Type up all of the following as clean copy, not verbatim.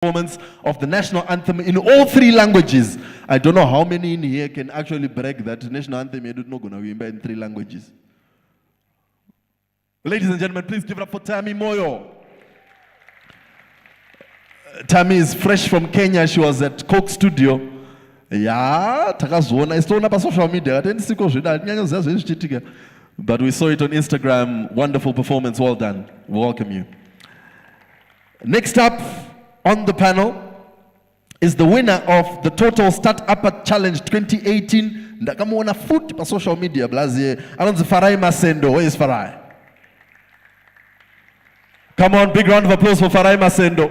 Performance of the national anthem in all 3 languages. I don't know how many in here can actually brag that national anthem is not going to be in 3 languages. Ladies and gentlemen, please give it up for Tammy Moyo. Tammy is fresh from Kenya. She was at Coke Studio. Yeah, takazona. It's on social media. But we saw it on Instagram. Wonderful performance. Well done. We welcome you. Next up on the panel is the winner of the Total Start-Up Challenge 2018. Ndakamwona foot pa social media blazie. Alonzo Farai Masendo. Where is Farai? Come on, big round of applause for Farai Masendo.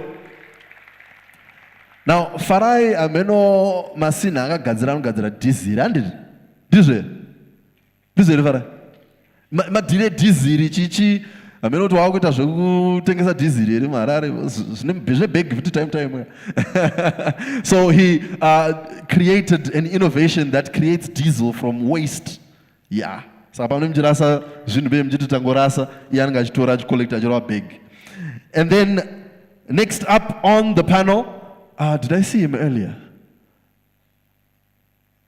Now, Farai ameno masina agagadzira diziri andiri. Dizere Farai. Ma dire diziri chichi ameno to wakuita zvekutengesa diziri eri marare zvine big kuti time. So he created an innovation that creates diesel from waste. Yeah. Saka pamunomchirasa zvinhu be mchiti tangorasa iye anenge achitora achicollecta achirova big. And then next up on the panel, did I see him earlier?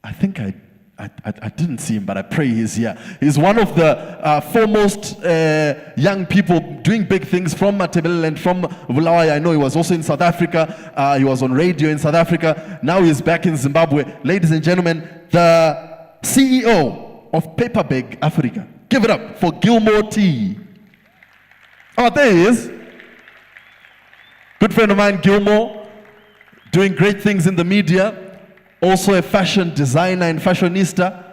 I think I didn't see him, but I pray he's here. He's one of the foremost young people doing big things from Matebele and from Bulawayo. I know he was also in South Africa. He was on radio in South Africa. Now he's back in Zimbabwe. Ladies and gentlemen, the CEO of Paperbag Africa. Give it up for Gilmore T. Oh, there he is. Good friend of mine, Gilmore, doing great things in the media. Also a fashion designer and fashionista.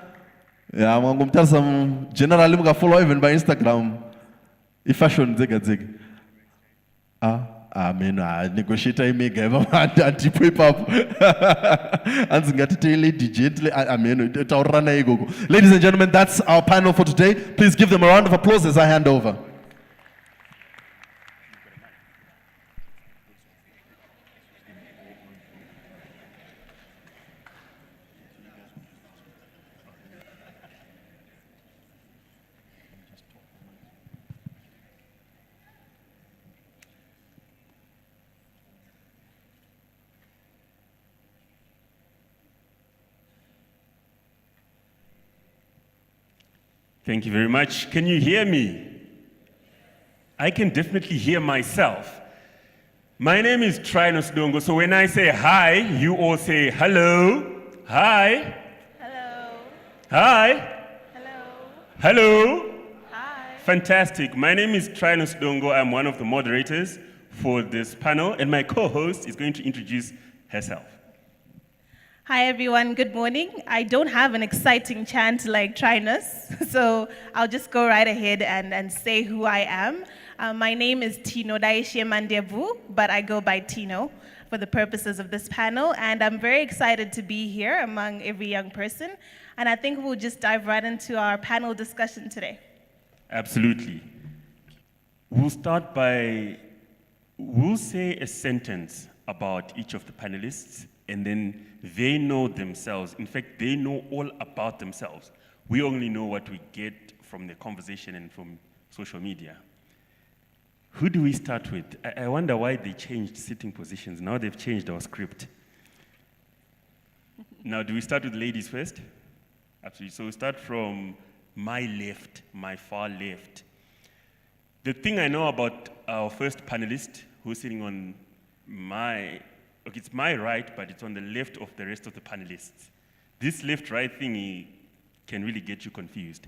Yeah, I'm tell some generally I'm follow even by Instagram. If fashion zega. Negotiator I make ever anti pop up. Ladies and gentlemen, that's our panel for today. Please give them a round of applause as I hand over. Thank you very much. Can you hear me? I can definitely hear myself. My name is Trinos Dongo, so when I say hi, you all say hello. Hi. Hello. Hi. Hello. Hello. Hi. Fantastic. My name is Trinos Dongo. I'm one of the moderators for this panel, and my co-host is going to introduce herself. Hi everyone, good morning. I don't have an exciting chant like Trinos, so I'll just go right ahead and say who I am. My name is Tino Daishie Mandevu, but I go by Tino for the purposes of this panel, and I'm very excited to be here among every young person, and I think we'll just dive right into our panel discussion today. Absolutely. We'll start by, we'll say a sentence about each of the panelists, and then they know themselves. In fact, they know all about themselves. We only know what we get from the conversation and from social media. Who do we start with? I wonder why they changed sitting positions. Now they've changed our script. Now, do we start with ladies first? Absolutely. So we start from my left, my far left. The thing I know about our first panelist, who's sitting on my, okay, it's my right, but it's on the left of the rest of the panelists. This left-right thingy can really get you confused.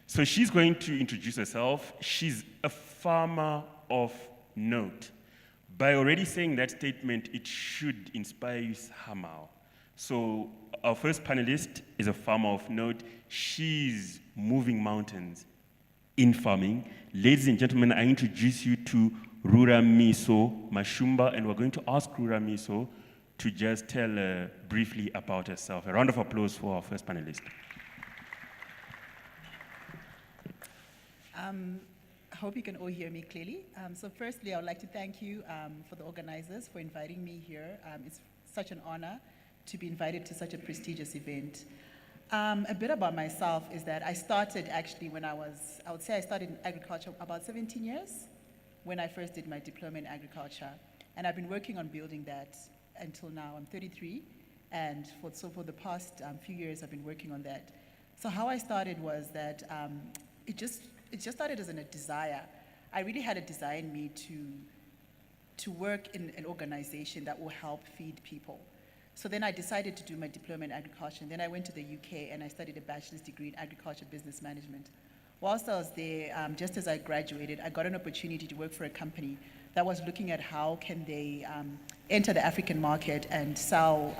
So she's going to introduce herself. She's a farmer of note. By already saying that statement, it should inspire you somehow. So our first panelist is a farmer of note. She's moving mountains in farming. Ladies and gentlemen, I introduce you to Ruramiso Mashumba, and we're going to ask Ruramiso to just tell briefly about herself. A round of applause for our first panelist. I hope you can all hear me clearly. So firstly, I would like to thank you for the organizers for inviting me here. It's such an honor to be invited to such a prestigious event. A bit about myself is that I started actually when I would say I started in agriculture about 17 years when I first did my diploma in agriculture. And I've been working on building that until now. I'm 33, and for the past few years, I've been working on that. So how I started was that it just started as a desire. I really had a desire in me to work in an organization that will help feed people. So then I decided to do my diploma in agriculture, and then I went to the UK and I studied a bachelor's degree in agriculture business management. Whilst I was there, just as I graduated, I got an opportunity to work for a company that was looking at how can they enter the African market and sell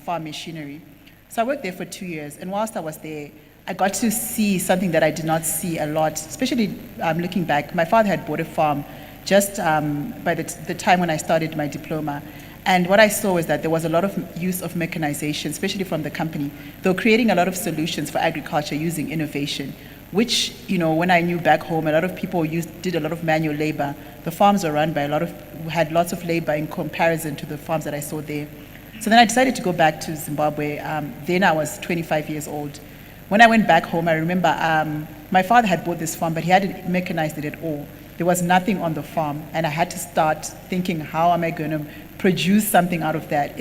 farm machinery. So I worked there for 2 years, and whilst I was there, I got to see something that I did not see a lot, especially looking back. My father had bought a farm just by the time when I started my diploma. And what I saw is that there was a lot of use of mechanization, especially from the company. They were creating a lot of solutions for agriculture using innovation, which, when I knew back home, a lot of people did a lot of manual labor. The farms were run by had lots of labor in comparison to the farms that I saw there. So then I decided to go back to Zimbabwe. Then I was 25 years old. When I went back home, I remember my father had bought this farm, but he hadn't mechanized it at all. There was nothing on the farm, and I had to start thinking, how am I going to produce something out of that?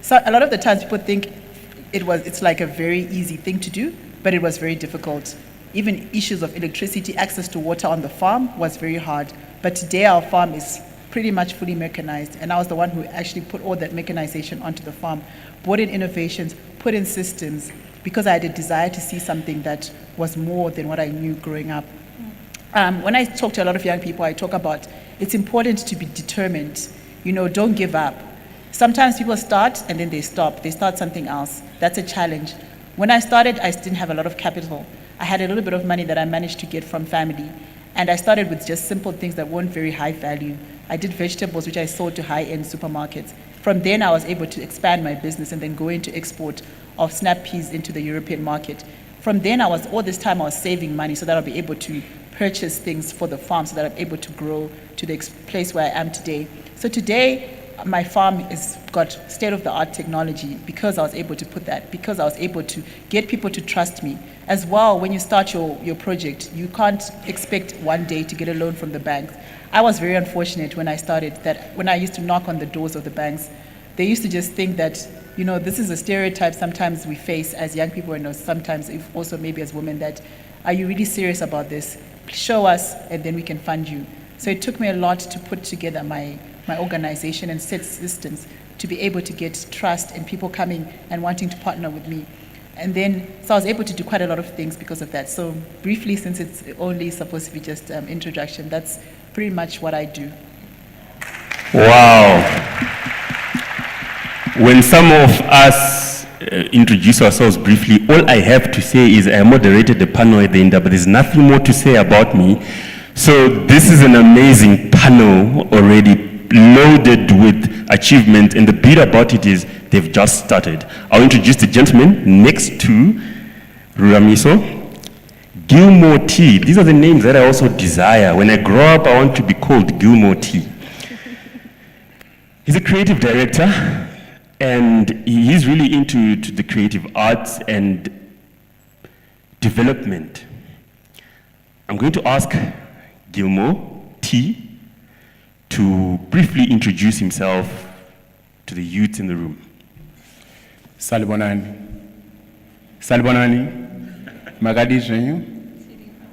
So a lot of the times people think it's like a very easy thing to do, but it was very difficult. Even issues of electricity, access to water on the farm was very hard. But today our farm is pretty much fully mechanized, and I was the one who actually put all that mechanization onto the farm, brought in innovations, put in systems, because I had a desire to see something that was more than what I knew growing up. When I talk to a lot of young people, I talk about it's important to be determined. Don't give up. Sometimes people start and then they stop. They start something else. That's a challenge. When I started, I didn't have a lot of capital. I had a little bit of money that I managed to get from family. And I started with just simple things that weren't very high value. I did vegetables, which I sold to high-end supermarkets. From then, I was able to expand my business and then go into export of snap peas into the European market. From then, all this time I was saving money so that I'll be able to purchase things for the farm so that I'm able to grow to the place where I am today. So today, my farm has got state-of-the-art technology because I was able to put that, because I was able to get people to trust me. As well, when you start your project, you can't expect one day to get a loan from the banks. I was very unfortunate when I started that when I used to knock on the doors of the banks, they used to just think that, this is a stereotype sometimes we face as young people and sometimes also maybe as women that, are you really serious about this? Show us and then we can fund you. So it took me a lot to put together my organization and set systems to be able to get trust and people coming and wanting to partner with me. And then, so I was able to do quite a lot of things because of that. So briefly, since it's only supposed to be just introduction, that's pretty much what I do. Wow. When some of us introduce ourselves briefly, all I have to say is I moderated the panel at the Indaba, but there's nothing more to say about me. So this is an amazing panel already loaded with achievement, and the beauty about it is they've just started. I'll introduce the gentleman next to Ruramiso. Gilmore T. These are the names that I also desire. When I grow up, I want to be called Gilmore T. He's a creative director, and he's really into the creative arts and development. I'm going to ask Gilmore T to briefly introduce himself to the youth in the room. Salibonani. Salibonani. Magadi Jenyu.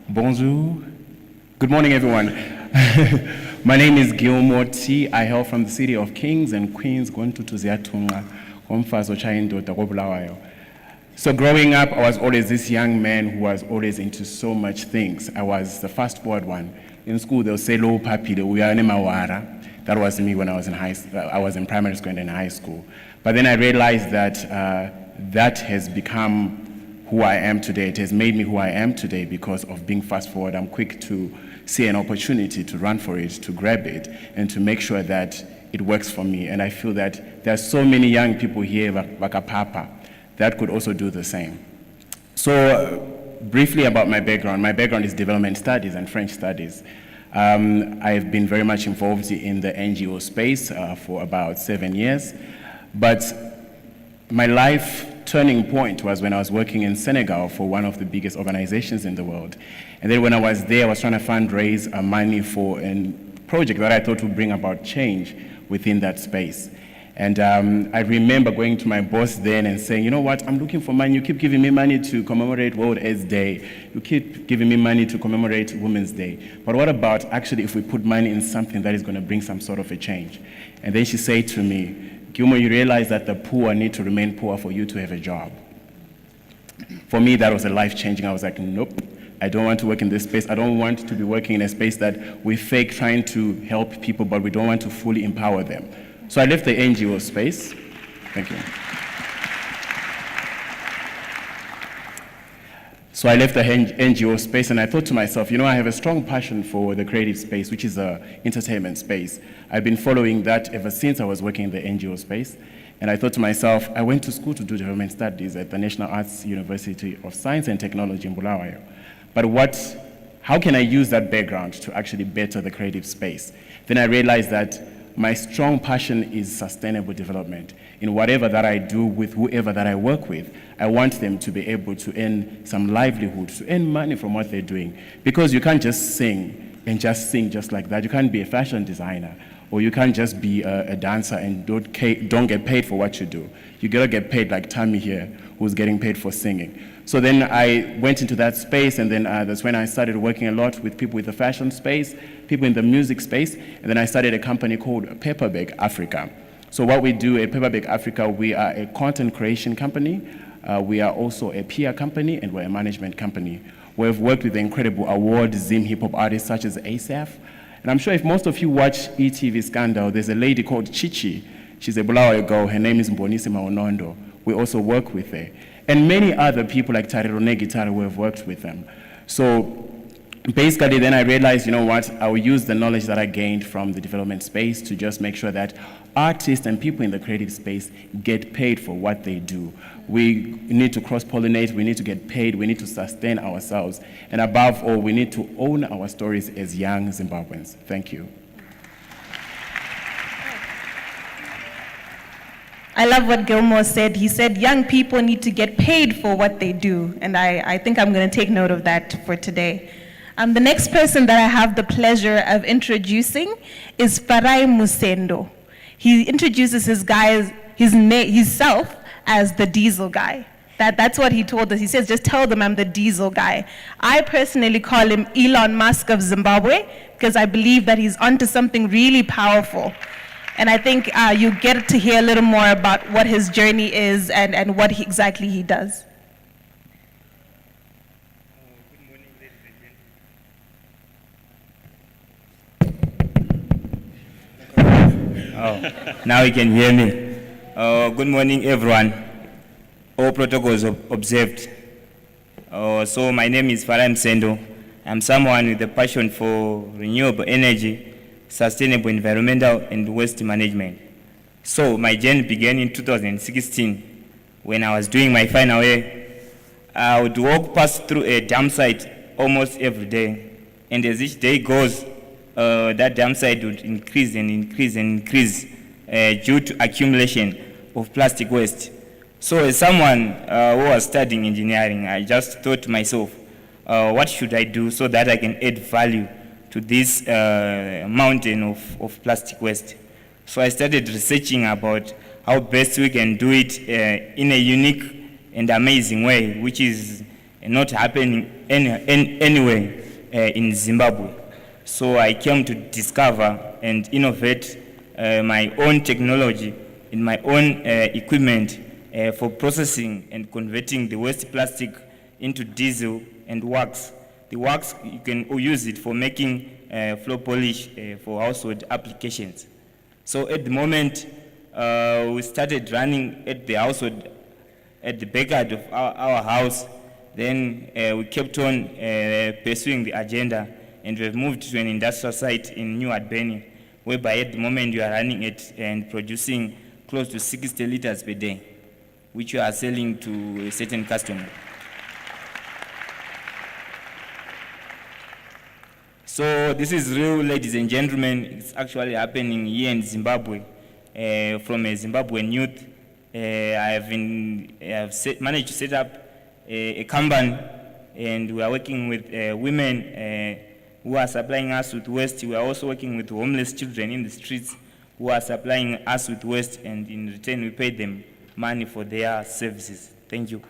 Bonjour. Good morning, everyone. My name is Gilmore T. I hail from the city of Kings and Queens, Gontutuziatunga, Omfazo Chaindo, Takobulawayo. So growing up, I was always this young man who was always into so much things. I was the fast forward one. In school, they'll say, "Lo papi, we are mawara." That was me when I was in I was in primary school and in high school. But then I realized that that has become who I am today. It has made me who I am today because of being fast forward. I'm quick to see an opportunity to run for it, to grab it, and to make sure that it works for me. And I feel that there are so many young people here, Vakapapa, that could also do the same. So briefly about my background is development studies and French studies. I've been very much involved in the NGO space for about 7 years, but my life turning point was when I was working in Senegal for one of the biggest organizations in the world. And then when I was there, I was trying to fundraise money for a project that I thought would bring about change within that space. And I remember going to my boss then and saying, you know what, I'm looking for money. You keep giving me money to commemorate World AIDS Day. You keep giving me money to commemorate Women's Day. But what about actually if we put money in something that is going to bring some sort of a change? And then she said to me, Gilmore, you realize that the poor need to remain poor for you to have a job. For me, that was a life-changing. I was like, nope, I don't want to work in this space. I don't want to be working in a space that we fake trying to help people, but we don't want to fully empower them. So I left the NGO space. Thank you. So I left the NGO space and I thought to myself, you know, I have a strong passion for the creative space, which is the entertainment space. I've been following that ever since I was working in the NGO space. And I thought to myself, I went to school to do development studies at the National Arts University of Science and Technology in Bulawayo. But how can I use that background to actually better the creative space? Then I realized that my strong passion is sustainable development. In whatever that I do with whoever that I work with, I want them to be able to earn some livelihood, to earn money from what they're doing. Because you can't just sing and just sing just like that. You can't be a fashion designer, or you can't just be a dancer and don't get paid for what you do. You gotta get paid like Tammy here, who's getting paid for singing. So then I went into that space, and then that's when I started working a lot with people with the fashion space, people in the music space, and then I started a company called Paperback Africa. So what we do at Paperback Africa, we are a content creation company, we are also a PR company, and we're a management company. We've worked with the incredible award Zim hip-hop artists such as ASAF, and I'm sure if most of you watch ETV Scandal, there's a lady called Chichi. She's a Bulawayo girl, her name is Mbonisima Onondo. We also work with her. And many other people like Tarirone Guitar, we have worked with them. So basically then I realized, you know what, I will use the knowledge that I gained from the development space to just make sure that artists and people in the creative space get paid for what they do. We need to cross-pollinate, we need to get paid, we need to sustain ourselves, and above all, we need to own our stories as young Zimbabweans. Thank you. I love what Gilmore said. He said young people need to get paid for what they do, and I think I'm going to take note of that for today. The next person that I have the pleasure of introducing is Farai Musendo. He introduces himself as the diesel guy. That's what he told us. He says, just tell them I'm the diesel guy. I personally call him Elon Musk of Zimbabwe because I believe that he's onto something really powerful. And I think you get to hear a little more about what his journey is and what exactly he does. Good morning, ladies and gentlemen. Now you can hear me. Good morning, everyone. All protocols observed. So my name is Farai Musendo. I'm someone with a passion for renewable energy, sustainable environmental and waste management. So my journey began in 2016 when I was doing my final year. I would walk past through a dam site almost every day. And as each day goes, that dam site would increase and increase and increase due to accumulation of plastic waste. So as someone who was studying engineering, I just thought to myself, what should I do so that I can add value to this mountain of plastic waste? So I started researching about how best we can do it in a unique and amazing way, which is not happening anywhere in Zimbabwe. So I came to discover and innovate my own technology in my own equipment for processing and converting the waste plastic into diesel and wax. The wax, you can use it for making floor polish for household applications. So at the moment, we started running at the household, at the backyard of our house. Then we kept on pursuing the agenda, and we've moved to an industrial site in New Albany, whereby at the moment we are running it and producing close to 60 liters per day, which we are selling to a certain customer. So this is real, ladies and gentlemen. It's actually happening here in Zimbabwe. From a Zimbabwean youth, I have managed to set up a company, and we are working with women who are supplying us with waste. We are also working with homeless children in the streets who are supplying us with waste, and in return we pay them money for their services. Thank you.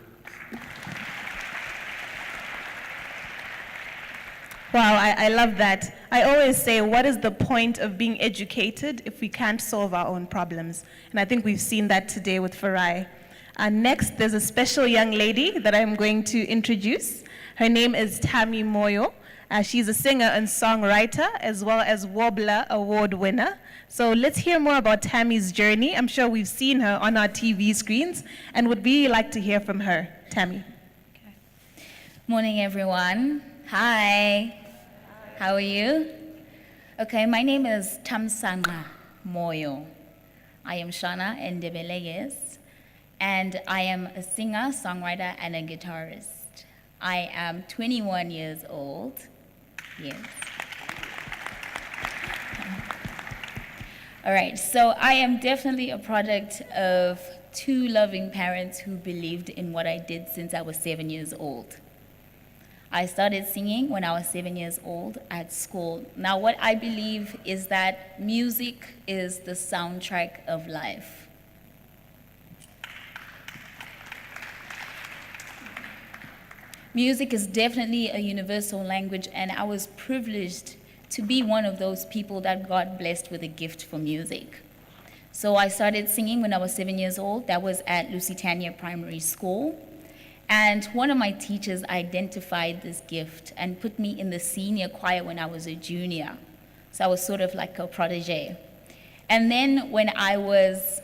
Wow, I love that. I always say, what is the point of being educated if we can't solve our own problems? And I think we've seen that today with Farai. Next, there's a special young lady that I'm going to introduce. Her name is Tammy Moyo. She's a singer and songwriter, as well as Wobbler Award winner. So let's hear more about Tammy's journey. I'm sure we've seen her on our TV screens and would really like to hear from her. Tammy. Morning, everyone. Hi. How are you? Okay, my name is Tamsanga Moyo. I am Shana Ndebeleges, and I am a singer, songwriter, and a guitarist. I am 21 years old. Yes. All right, so I am definitely a product of two loving parents who believed in what I did since I was 7 years old. I started singing when I was 7 years old at school. Now, what I believe is that music is the soundtrack of life. Music is definitely a universal language, and I was privileged to be one of those people that God blessed with a gift for music. So I started singing when I was 7 years old. That was at Lusitania Primary School. And one of my teachers identified this gift and put me in the senior choir when I was a junior. So I was sort of like a protege. And then when I was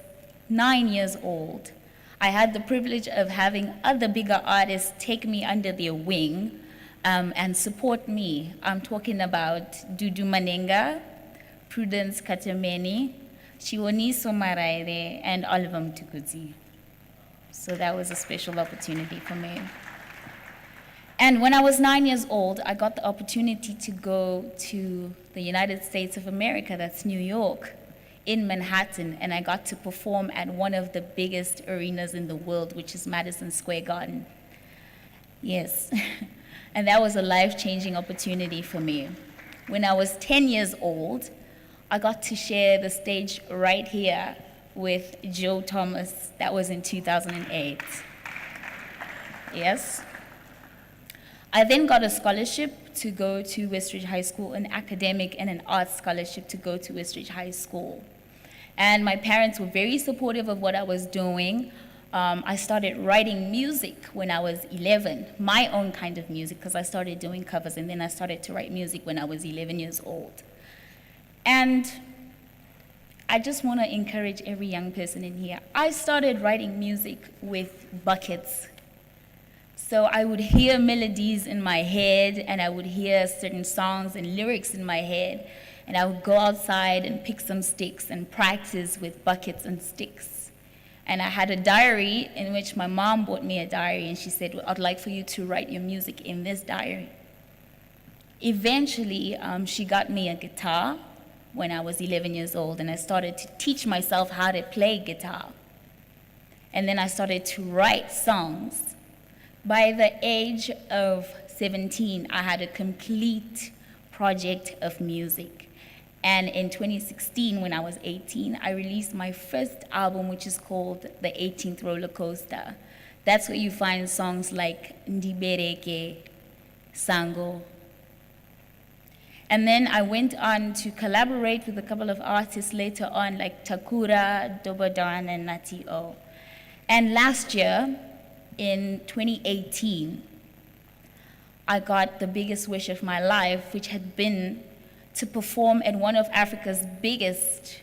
9 years old, I had the privilege of having other bigger artists take me under their wing and support me. I'm talking about Dudu Manenga, Prudence Katemeni, Chiwoniso Maraire, and Oliver Mtukudzi. So that was a special opportunity for me. And when I was 9 years old, I got the opportunity to go to the United States of America, that's New York, in Manhattan, and I got to perform at one of the biggest arenas in the world, which is Madison Square Garden. Yes, and that was a life-changing opportunity for me. When I was 10 years old, I got to share the stage right here with Joe Thomas. That was in 2008. Yes. I then got a scholarship to go to Westridge High School, an academic and an arts scholarship to go to Westridge High School. And my parents were very supportive of what I was doing. I started writing music when I was 11, my own kind of music, because I started doing covers, and then I started to write music when I was 11 years old. And I just want to encourage every young person in here. I started writing music with buckets. So I would hear melodies in my head, and I would hear certain songs and lyrics in my head, and I would go outside and pick some sticks and practice with buckets and sticks. And I had a diary in which my mom bought me a diary, and she said, well, I'd like for you to write your music in this diary. Eventually, she got me a guitar when I was 11 years old, and I started to teach myself how to play guitar. And then I started to write songs. By the age of 17, I had a complete project of music. And in 2016, when I was 18, I released my first album, which is called The 18th Roller Coaster. That's where you find songs like Ndibereke, Sango. And then I went on to collaborate with a couple of artists later on, like Takura, Dobadan, and Nati O. And last year, in 2018, I got the biggest wish of my life, which had been to perform at one of Africa's biggest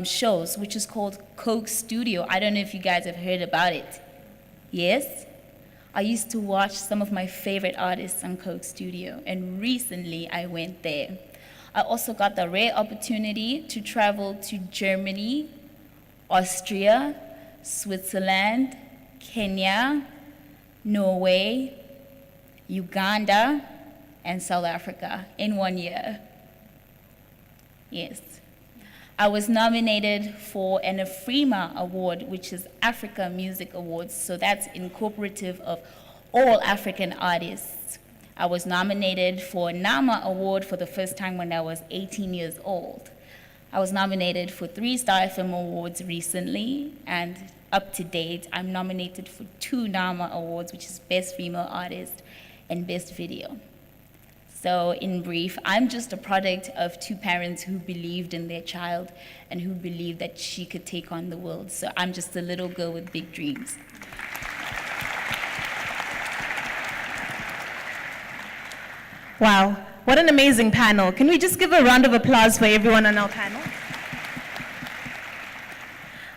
shows, which is called Coke Studio. I don't know if you guys have heard about it. Yes? I used to watch some of my favorite artists on Coke Studio, and recently I went there. I also got the rare opportunity to travel to Germany, Austria, Switzerland, Kenya, Norway, Uganda, and South Africa in 1 year. Yes. I was nominated for an AFRIMA award, which is Africa Music Awards, so that's incorporative of all African artists. I was nominated for a NAMA award for the first time when I was 18 years old. I was nominated for 3 Star FM Awards recently, and up to date, I'm nominated for 2 NAMA Awards, which is Best Female Artist and Best Video. So in brief, I'm just a product of 2 parents who believed in their child and who believed that she could take on the world. So I'm just a little girl with big dreams. Wow, what an amazing panel. Can we just give a round of applause for everyone on our panel?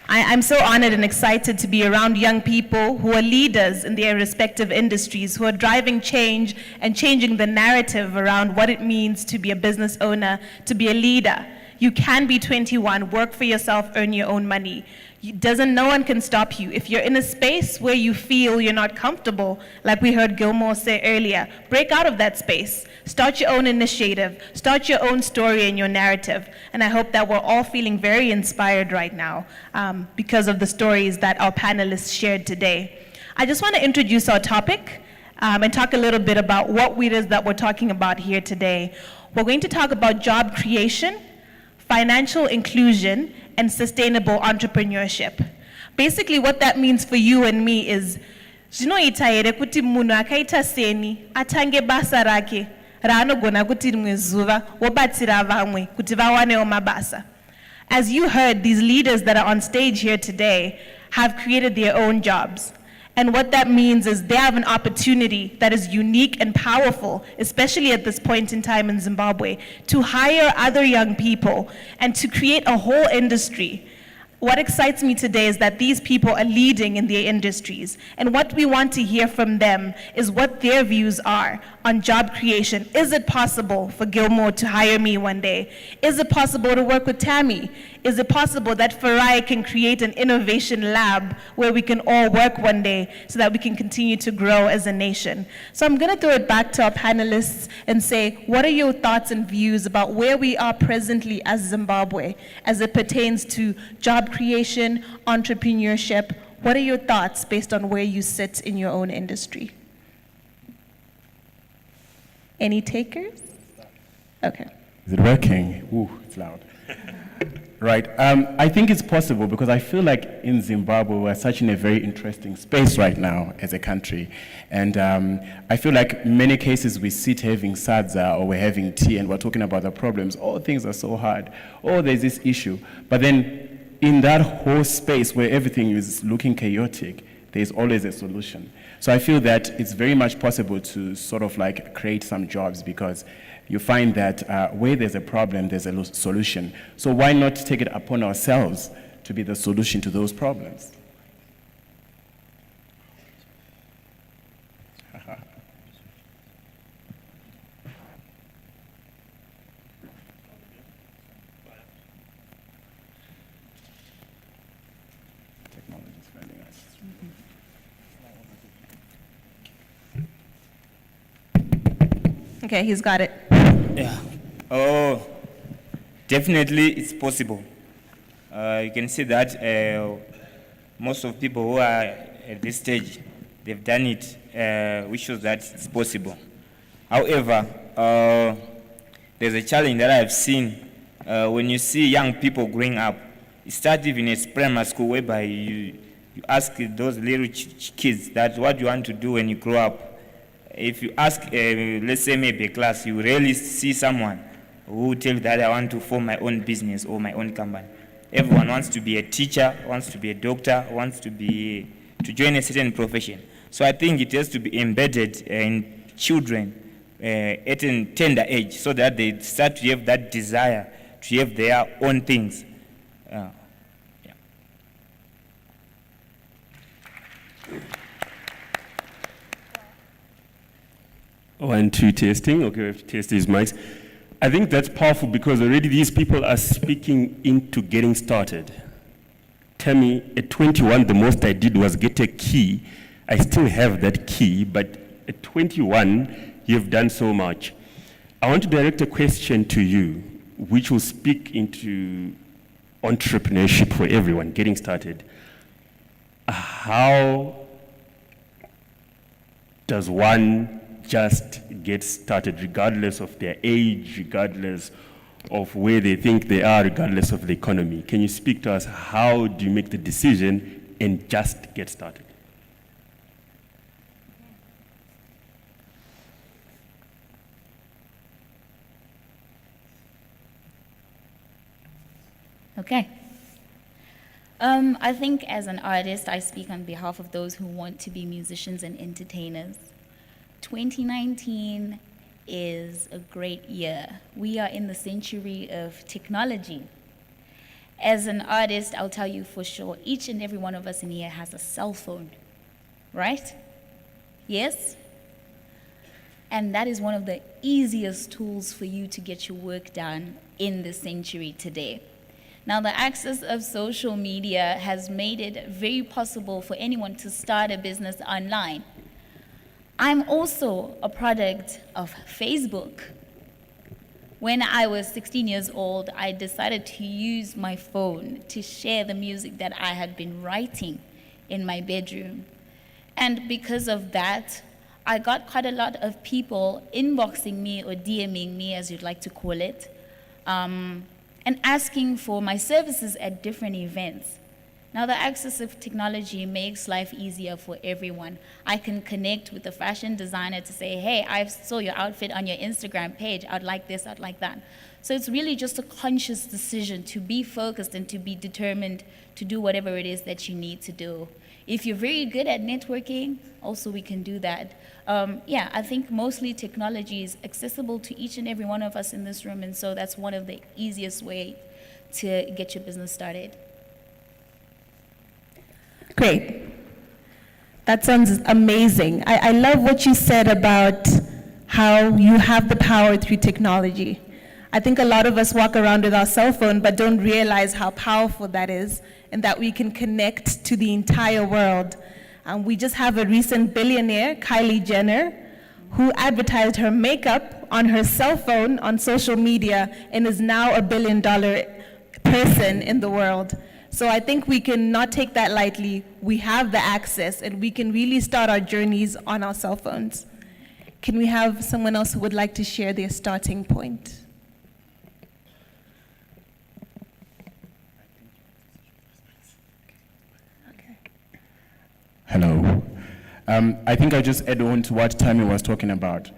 I'm so honored and excited to be around young people who are leaders in their respective industries, who are driving change and changing the narrative around what it means to be a business owner, to be a leader. You can be 21, work for yourself, earn your own money. No one can stop you. If you're in a space where you feel you're not comfortable, like we heard Gilmore say earlier, break out of that space. Start your own initiative. Start your own story and your narrative. And I hope that we're all feeling very inspired right now because of the stories that our panelists shared today. I just want to introduce our topic and talk a little bit about what it is that we're talking about here today. We're going to talk about job creation, financial inclusion, and sustainable entrepreneurship. Basically, what that means for you and me is, zvinoita kuti munhu akaita seni atange basa rake raanogona kuti rimwe zuva wobatsira vamwe kuti vawanewo mabasa. As you heard, these leaders that are on stage here today have created their own jobs. And what that means is they have an opportunity that is unique and powerful, especially at this point in time in Zimbabwe, to hire other young people and to create a whole industry. What excites me today is that these people are leading in their industries. And what we want to hear from them is what their views are on job creation. Is it possible for Gilmore to hire me one day? Is it possible to work with Tammy? Is it possible that Farai can create an innovation lab where we can all work one day so that we can continue to grow as a nation? So I'm going to throw it back to our panelists and say, what are your thoughts and views about where we are presently as Zimbabwe as it pertains to job creation, entrepreneurship? What are your thoughts based on where you sit in your own industry? Any takers? Okay. Is it working? Ooh, it's loud. Right. I think it's possible because I feel like in Zimbabwe we're such in a very interesting space right now as a country. And I feel like many cases we sit having sadza or we're having tea and we're talking about the problems. Oh, things are so hard. Oh, there's this issue. But then in that whole space where everything is looking chaotic, there's always a solution. So I feel that it's very much possible to sort of like create some jobs because you find that where there's a problem, there's a solution. So why not take it upon ourselves to be the solution to those problems? Technology's failing us. Okay, he's got it. Yeah. Oh, definitely it's possible. You can see that most of people who are at this stage, they've done it, which shows that it's possible. However, there's a challenge that I've seen when you see young people growing up. It starts even at primary school whereby you ask those little kids that what you want to do when you grow up. If you ask, let's say maybe a class, you rarely see someone who will tell you that I want to form my own business or my own company. Everyone wants to be a teacher, wants to be a doctor, wants to join a certain profession. So I think it has to be embedded in children at a tender age so that they start to have that desire to have their own things. Yeah. 1, 2, testing. Okay, we have to test these mics. I think that's powerful because already these people are speaking into getting started. Tell me, at 21, the most I did was get a key. I still have that key, but at 21, you've done so much. I want to direct a question to you, which will speak into entrepreneurship for everyone, getting started. How does one just get started regardless of their age, regardless of where they think they are regardless of the economy. Can you speak to us? How do you make the decision and just get started? Okay. I think as an artist, I speak on behalf of those who want to be musicians and entertainers. 2019 is a great year. We are in the century of technology. As an artist, I'll tell you for sure, each and every one of us in here has a cell phone, right? Yes? And that is one of the easiest tools for you to get your work done in this century today. Now, the access of social media has made it very possible for anyone to start a business online. I'm also a product of Facebook. When I was 16 years old, I decided to use my phone to share the music that I had been writing in my bedroom. And because of that, I got quite a lot of people inboxing me or DMing me, as you'd like to call it, and asking for my services at different events. Now, the access of technology makes life easier for everyone. I can connect with a fashion designer to say, hey, I saw your outfit on your Instagram page. I'd like this, I'd like that. So it's really just a conscious decision to be focused and to be determined to do whatever it is that you need to do. If you're very good at networking, also we can do that. Yeah, I think mostly technology is accessible to each and every one of us in this room, and so that's one of the easiest ways to get your business started. Great. That sounds amazing. I love what you said about how you have the power through technology. I think a lot of us walk around with our cell phone but don't realize how powerful that is and that we can connect to the entire world. We just have a recent billionaire, Kylie Jenner, who advertised her makeup on her cell phone on social media and is now $1 billion person in the world. So I think we can not take that lightly. We have the access and we can really start our journeys on our cell phones. Can we have someone else who would like to share their starting point? Hello. I think I'll just add on to what Tammy was talking about.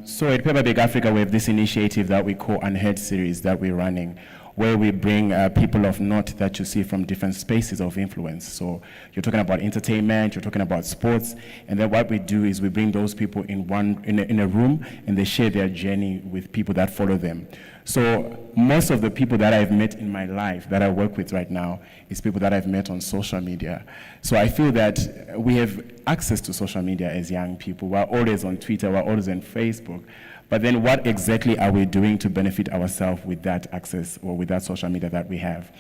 So at Paper Bag Africa, we have this initiative that we call Unheard Series that we're running, where we bring people of note that you see from different spaces of influence. So you're talking about entertainment, you're talking about sports, and then what we do is we bring those people in a room, and they share their journey with people that follow them. So most of the people that I've met in my life that I work with right now is people that I've met on social media. So I feel that we have access to social media as young people. We're always on Twitter, we're always on Facebook. But then what exactly are we doing to benefit ourselves with that access or with that social media that we have?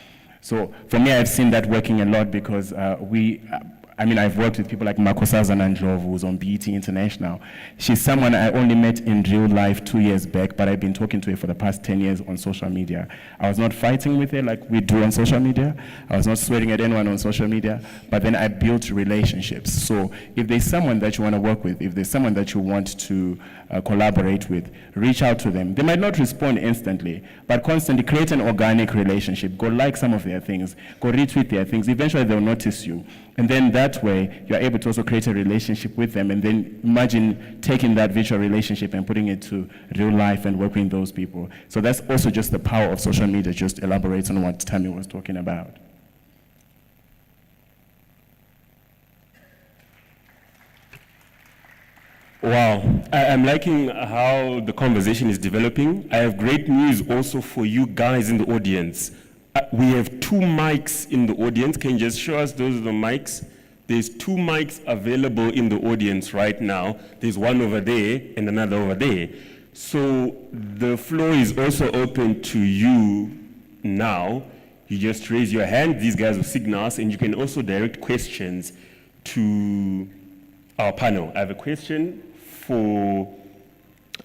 So for me, I've seen that working a lot because I've worked with people like Makosaza Nandlovu, who's on BET International. She's someone I only met in real life 2 years back, but I've been talking to her for the past 10 years on social media. I was not fighting with her like we do on social media. I was not swearing at anyone on social media, but then I built relationships. So if there's someone that you want to work with, if there's someone that you want to collaborate with, reach out to them. They might not respond instantly, but constantly create an organic relationship. Go like some of their things, go retweet their things. Eventually they'll notice you. And then that way, you're able to also create a relationship with them. And then imagine taking that virtual relationship and putting it to real life and working with those people. So that's also just the power of social media, just elaborates on what Tammy was talking about. Wow, I'm liking how the conversation is developing. I have great news also for you guys in the audience. We have 2 mics in the audience. Can you just show us those are the mics? There's 2 mics available in the audience right now. There's one over there and another over there. So the floor is also open to you now. You just raise your hand. These guys will signal us, and you can also direct questions to our panel. I have a question for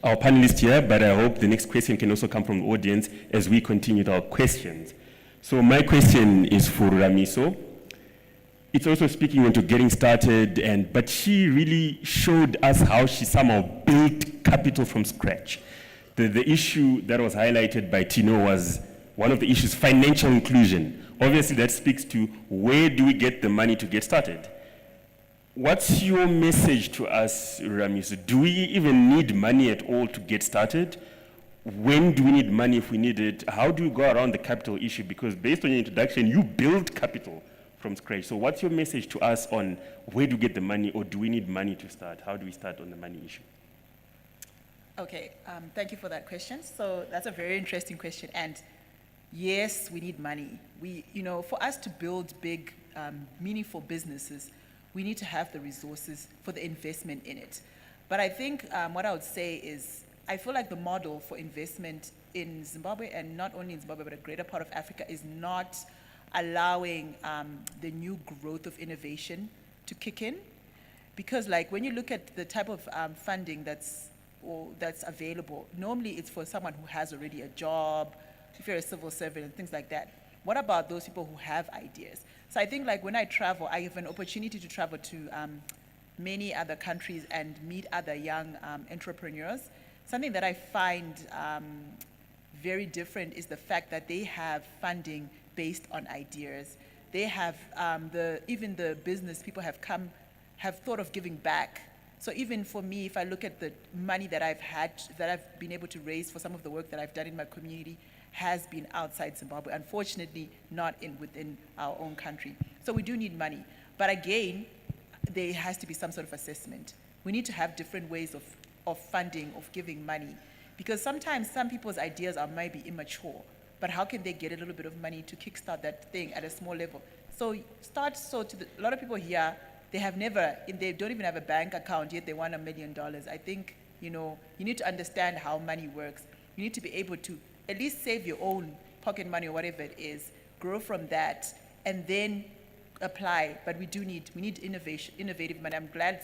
our panelists here, but I hope the next question can also come from the audience as we continue with our questions. So my question is for Ramiso. It's also speaking into getting started, but she really showed us how she somehow built capital from scratch. the issue that was highlighted by Tino was one of the issues, financial inclusion. Obviously, that speaks to where do we get the money to get started? What's your message to us, Ramiso? Do we even need money at all to get started? When do we need money if we need it? How do we go around the capital issue? Because based on your introduction, you build capital from scratch. So what's your message to us on where do we get the money, or do we need money to start? How do we start on the money issue? Okay, thank you for that question. So that's a very interesting question. And yes, we need money. For us to build big, meaningful businesses, we need to have the resources for the investment in it. But I think what I would say is, I feel like the model for investment in Zimbabwe, and not only in Zimbabwe, but a greater part of Africa, is not allowing the new growth of innovation to kick in. Because when you look at the type of funding that's available, normally it's for someone who has already a job, if you're a civil servant and things like that. What about those people who have ideas? So I think when I travel, I have an opportunity to travel to many other countries and meet other young entrepreneurs. Something that I find very different is the fact that they have funding based on ideas. They have, even the business people have thought of giving back. So even for me, if I look at the money that I've been able to raise for some of the work that I've done in my community, has been outside Zimbabwe, unfortunately not within our own country. So we do need money. But again, there has to be some sort of assessment. We need to have different ways of funding, of giving money. Because sometimes some people's ideas are maybe immature, but how can they get a little bit of money to kickstart that thing at a small level? So a lot of people here, they don't even have a bank account, yet they want $1 million. I think, you need to understand how money works. You need to be able to at least save your own pocket money or whatever it is, grow from that, and then apply. But we need innovative money. I'm glad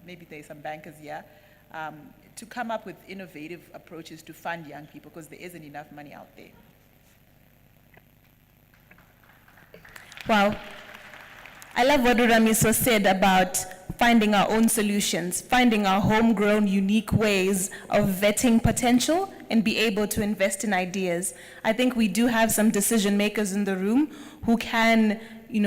maybe there's some bankers here, to come up with innovative approaches to fund young people, because there isn't enough money out there. Wow. I love what Ramiso said about finding our own solutions, finding our homegrown, unique ways of vetting potential and be able to invest in ideas. I think we do have some decision makers in the room who can,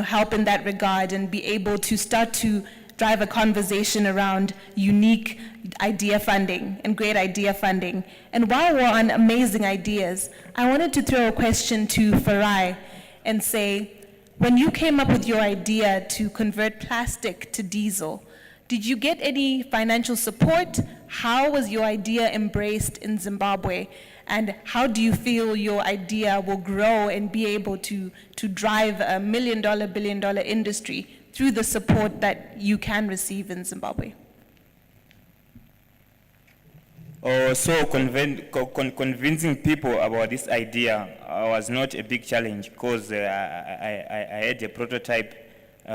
help in that regard and be able to start to drive a conversation around unique idea funding and great idea funding. And while we're on amazing ideas, I wanted to throw a question to Farai and say, when you came up with your idea to convert plastic to diesel, did you get any financial support? How was your idea embraced in Zimbabwe? And how do you feel your idea will grow and be able to drive a $1 million, $1 billion industry through the support that you can receive in Zimbabwe? So convincing people about this idea was not a big challenge, because I had a prototype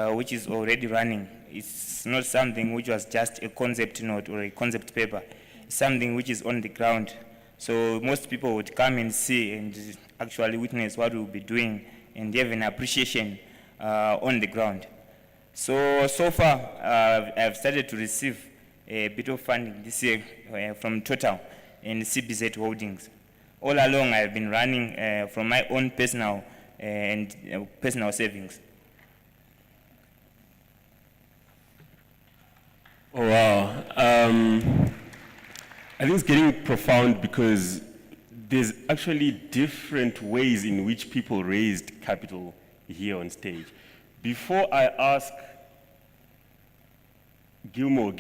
which is already running. It's not something which was just a concept note or a concept paper. It's something which is on the ground. So most people would come and see and actually witness what we'll be doing and have an appreciation on the ground. So far, I've started to receive a bit of funding this year from Total and CBZ Holdings. All along, I've been running from my own personal personal savings. Oh, wow. I think it's getting profound, because there's actually different ways in which people raised capital here on stage. Before I ask Gilmore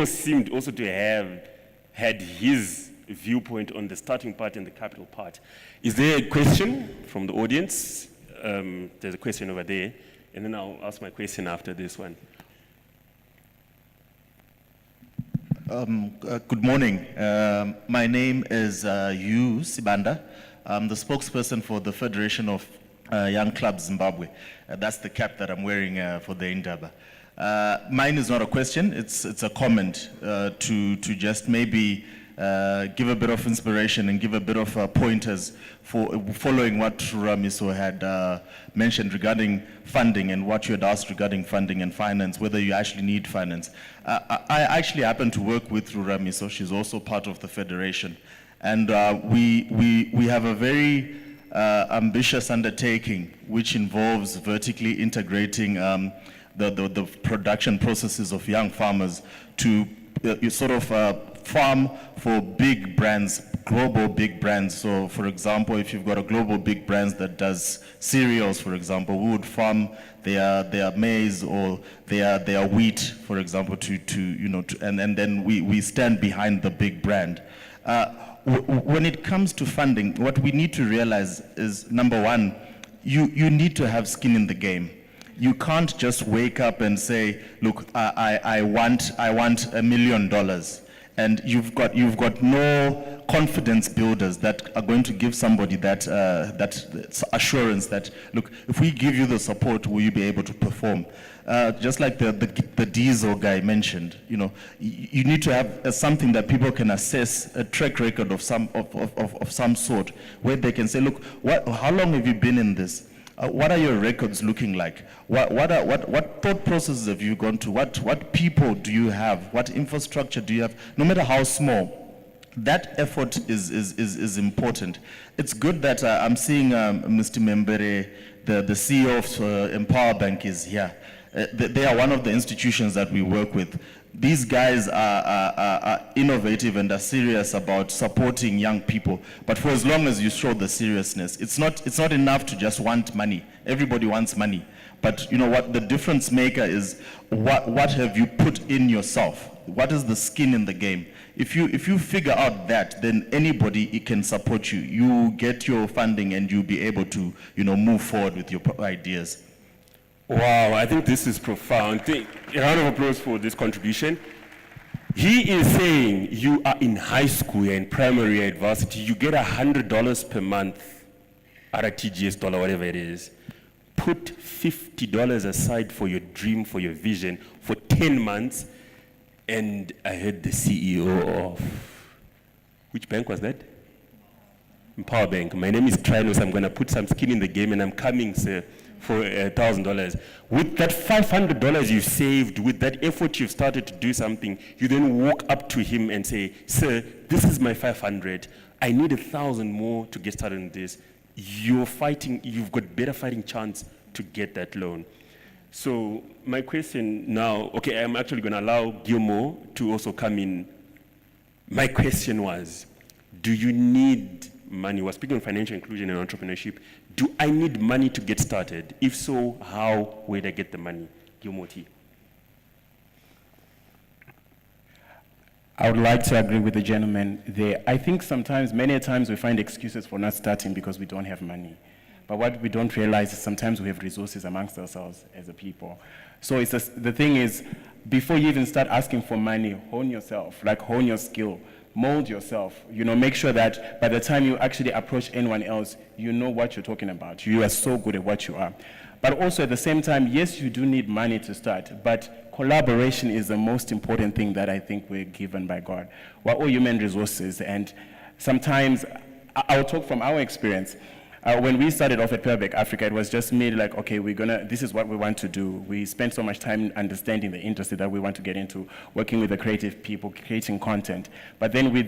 seemed also to have had his viewpoint on the starting part and the capital part. Is there a question from the audience? There's a question over there, and then I'll ask my question after this one. Good morning. My name is Yu Sibanda. I'm the spokesperson for the Federation of Young Clubs Zimbabwe. That's the cap that I'm wearing for the Indaba. Mine is not a question, it's a comment to just maybe give a bit of inspiration and give a bit of pointers for following what Ramiso had mentioned regarding funding and what you had asked regarding funding and finance, whether you actually need finance. I actually happen to work with Ramiso. She's also part of the federation. And we have a very ambitious undertaking which involves vertically integrating the production processes of young farmers to sort of farm for big brands, global big brands. So for example, if you've got a global big brands that does cereals, for example, we would farm their maize or their wheat, for example, and then we stand behind the big brand. When it comes to funding, what we need to realize is, number one, you need to have skin in the game. You can't just wake up and say, look, I want $1 million, and you've got no confidence builders that are going to give somebody that assurance that, look, if we give you the support, will you be able to perform? Just like the diesel guy mentioned, you need to have something that people can assess, a track record of some sort, where they can say, look, how long have you been in this? What are your records looking like? What thought processes have you gone to? What people do you have? What infrastructure do you have? No matter how small, that effort is important. It's good that I'm seeing Mr. Membere, the CEO of Empower Bank, is here. They are one of the institutions that we work with. These guys are innovative and are serious about supporting young people. But for as long as you show the seriousness, it's not enough to just want money. Everybody wants money. But you know what? The difference maker is what have you put in yourself? What is the skin in the game? If you figure out that, then anybody can support you. You get your funding and you'll be able to move forward with your ideas. Wow, I think this is profound. A round of applause for this contribution. He is saying you are in high school and primary at varsity, you get $100 per month at a TGS dollar, whatever it is. Put $50 aside for your dream, for your vision, for 10 months. And I heard the CEO of, which bank was that? Empower Bank. My name is Trinos. I'm going to put some skin in the game and I'm coming, sir, for $1,000. With that $500 you've saved, with that effort you've started to do something, you then walk up to him and say, sir, this is my 500. I need 1,000 more to get started on this. You've got better fighting chance to get that loan. So my question now, okay, I'm actually going to allow Gilmore to also come in. My question was, do you need money? We're speaking of financial inclusion and entrepreneurship. Do I need money to get started? If so, how will I get the money? Gilmore T. I would like to agree with the gentleman there. I think many times we find excuses for not starting because we don't have money. But what we don't realize is sometimes we have resources amongst ourselves as a people. So the thing is, before you even start asking for money, hone yourself, hone your skill, mold yourself, make sure that by the time you actually approach anyone else, you know what you're talking about. You are so good at what you are. But also at the same time, yes, you do need money to start, but collaboration is the most important thing that I think we're given by God. We're all human resources, and sometimes, I'll talk from our experience. When we started off at Purbeck Africa, it was just made like, okay, this is what we want to do. We spent so much time understanding the industry that we want to get into, working with the creative people, creating content. But then we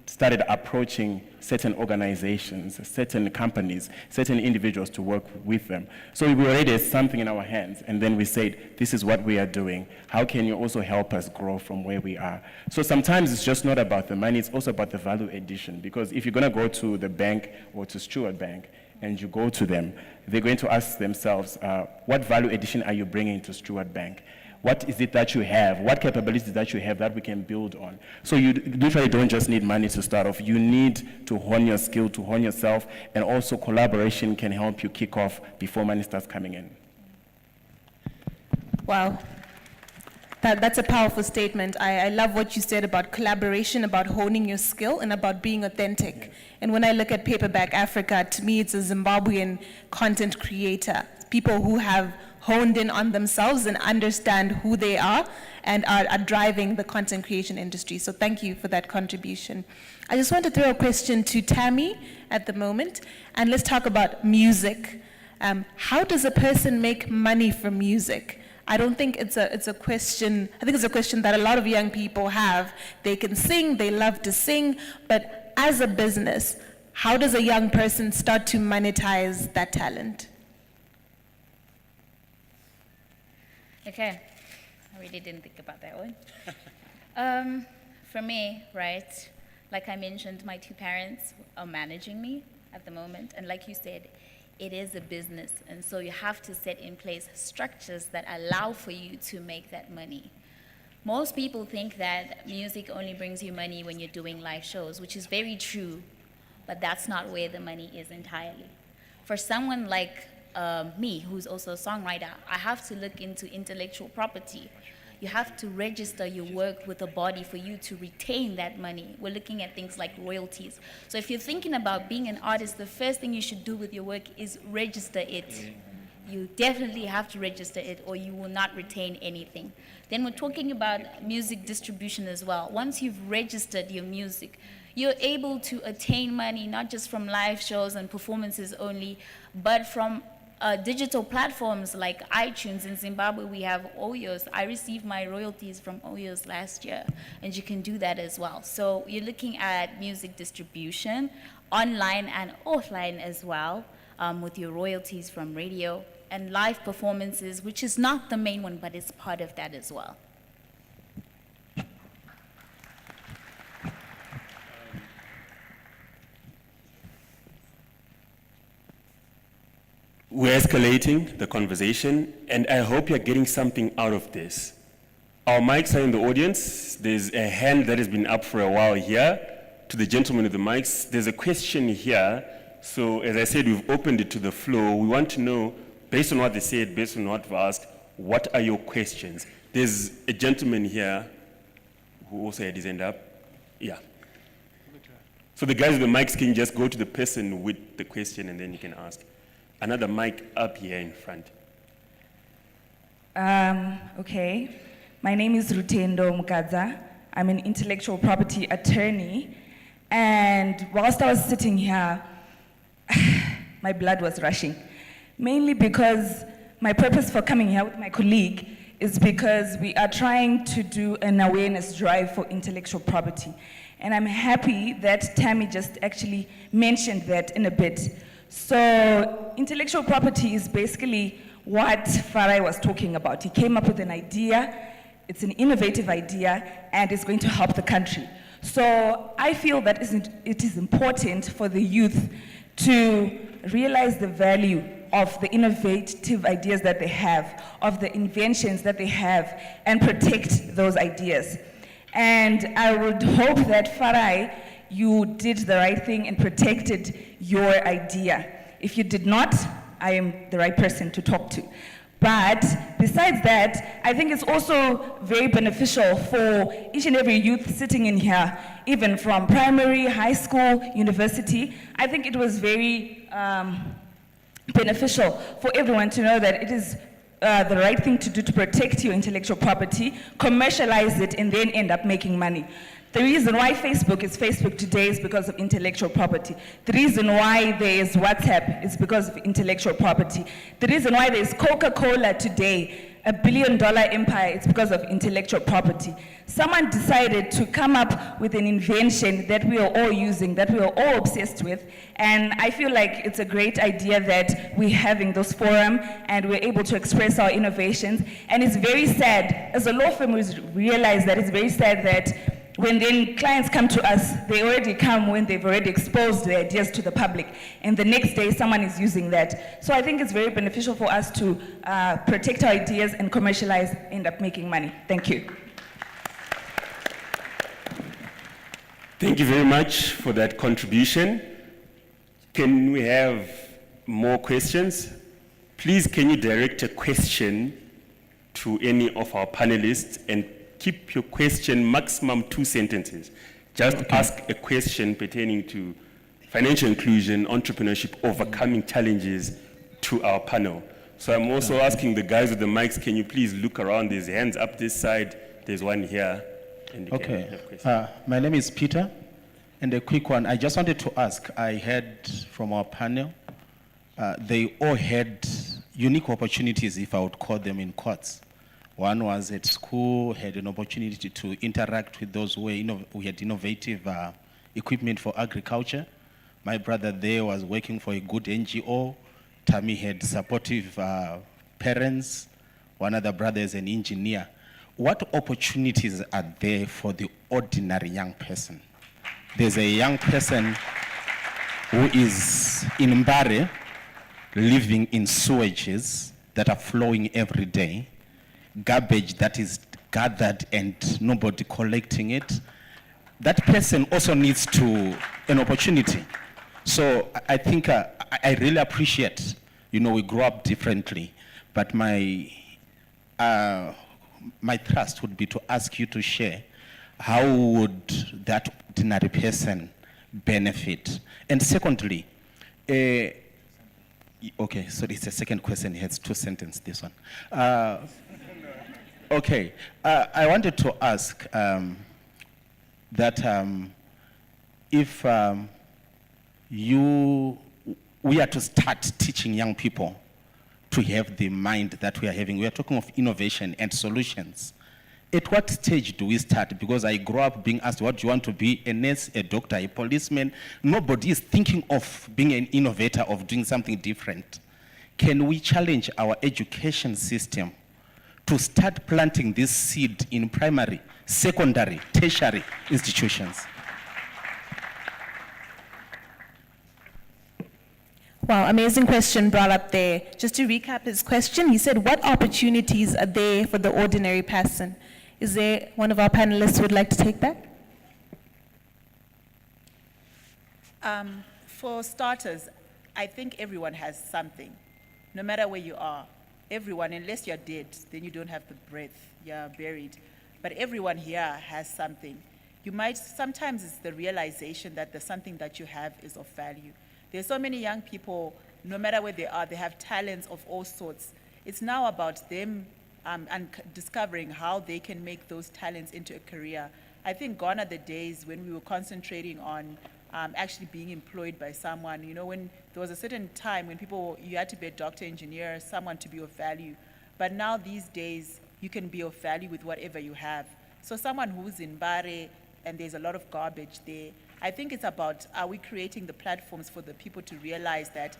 started approaching certain organizations, certain companies, certain individuals to work with them. So we already had something in our hands, and then we said, this is what we are doing. How can you also help us grow from where we are? So sometimes it's just not about the money, it's also about the value addition. Because if you're going to go to the bank or to Stewart Bank, and you go to them, they're going to ask themselves, what value addition are you bringing to Stewart Bank? What is it that you have? What capabilities that you have that we can build on? So you literally don't just need money to start off. You need to hone your skill, to hone yourself, and also collaboration can help you kick off before money starts coming in. Wow. That's a powerful statement. I love what you said about collaboration, about honing your skill, and about being authentic. And when I look at Paperback Africa, to me it's a Zimbabwean content creator, people who have honed in on themselves and understand who they are and are driving the content creation industry. So thank you for that contribution. I just want to throw a question to Tammy at the moment, and let's talk about music. How does a person make money from music? I don't think it's a question, I think it's a question that a lot of young people have. They can sing, they love to sing, but as a business, how does a young person start to monetize that talent? Okay, I really didn't think about that one. For me, right, like I mentioned, my two parents are managing me at the moment, and like you said, it is a business, and so you have to set in place structures that allow for you to make that money. Most people think that music only brings you money when you're doing live shows, which is very true, but that's not where the money is entirely. For someone like me, who's also a songwriter, I have to look into intellectual property. You have to register your work with a body for you to retain that money. We're looking at things like royalties. So if you're thinking about being an artist, the first thing you should do with your work is register it. You definitely have to register it or you will not retain anything. Then we're talking about music distribution as well. Once you've registered your music, you're able to attain money not just from live shows and performances only, but from digital platforms like iTunes. In Zimbabwe, we have Oyos. I received my royalties from Oyos last year, and you can do that as well. So you're looking at music distribution, online and offline as well, with your royalties from radio, and live performances, which is not the main one, but it's part of that as well. We're escalating the conversation, and I hope you're getting something out of this. Our mics are in the audience. There's a hand that has been up for a while here. To the gentleman with the mics, there's a question here. So as I said, we've opened it to the floor. We want to know, based on what they said, based on what we've asked, what are your questions? There's a gentleman here who also had his hand up. Yeah. So the guys with the mics can just go to the person with the question and then you can ask. Another mic up here in front. Okay. My name is Rutendo Mukadza. I'm an intellectual property attorney. And whilst I was sitting here, my blood was rushing. Mainly because my purpose for coming here with my colleague is because we are trying to do an awareness drive for intellectual property. And I'm happy that Tammy just actually mentioned that in a bit. So intellectual property is basically what Farai was talking about. He came up with an idea, it's an innovative idea, and it's going to help the country. So I feel that it is important for the youth to realize the value of the innovative ideas that they have, of the inventions that they have, and protect those ideas. And I would hope that Farai, you did the right thing and protected your idea. If you did not, I am the right person to talk to. But besides that, I think it's also very beneficial for each and every youth sitting in here, even from primary, high school, university. I think it was very beneficial for everyone to know that it is the right thing to do to protect your intellectual property, commercialize it, and then end up making money. The reason why Facebook is Facebook today is because of intellectual property. The reason why there is WhatsApp is because of intellectual property. The reason why there is Coca-Cola today, $1 billion empire, it's because of intellectual property. Someone decided to come up with an invention that we are all using, that we are all obsessed with, and I feel like it's a great idea that we're having this forum and we're able to express our innovations. And it's very sad, as a law firm, we realize that it's very sad that when then clients come to us, they already come when they've already exposed their ideas to the public, and the next day someone is using that. So I think it's very beneficial for us to protect our ideas and commercialize, end up making money. Thank you. Thank you very much for that contribution. Can we have more questions? Please, can you direct a question to any of our panelists, and keep your question maximum 2 sentences. Just ask a question pertaining to financial inclusion, entrepreneurship, overcoming challenges to our panel. So I'm also asking the guys with the mics, can you please look around? There's hands up this side, there's one here. And you can have questions. My name is Peter, and a quick one. I just wanted to ask, I heard from our panel, they all had unique opportunities, if I would call them, in courts. One was at school, had an opportunity to interact with those who had innovative equipment for agriculture. My brother there was working for a good NGO. Tammy had supportive parents. One other brother is an engineer. What opportunities are there for the ordinary young person? There's a young person who is in Mbare, living in sewages that are flowing every day, garbage that is gathered and nobody collecting it. That person also needs an opportunity. So I think I really appreciate, we grow up differently, but my thrust would be to ask you to share how would that ordinary person benefit. And secondly, okay, so it's a second question, it has 2 sentences, this one. Okay, I wanted to ask that if we are to start teaching young people to have the mind that we are having. We are talking of innovation and solutions. At what stage do we start? Because I grew up being asked, what do you want to be? A nurse, a doctor, a policeman? Nobody is thinking of being an innovator, of doing something different. Can we challenge our education system to start planting this seed in primary, secondary, tertiary institutions? Wow, amazing question brought up there. Just to recap his question, he said, what opportunities are there for the ordinary person? Is there one of our panelists who would like to take that? For starters, I think everyone has something. No matter where you are, everyone, unless you're dead, then you don't have the breath, you're buried. But everyone here has something. Sometimes it's the realization that the something that you have is of value. There's so many young people, no matter where they are, they have talents of all sorts. It's now about them and discovering how they can make those talents into a career. I think gone are the days when we were concentrating on actually being employed by someone. When there was a certain time when you had to be a doctor, engineer, someone to be of value. But now these days, you can be of value with whatever you have. So someone who's in Mbare and there's a lot of garbage there, I think it's about, are we creating the platforms for the people to realize that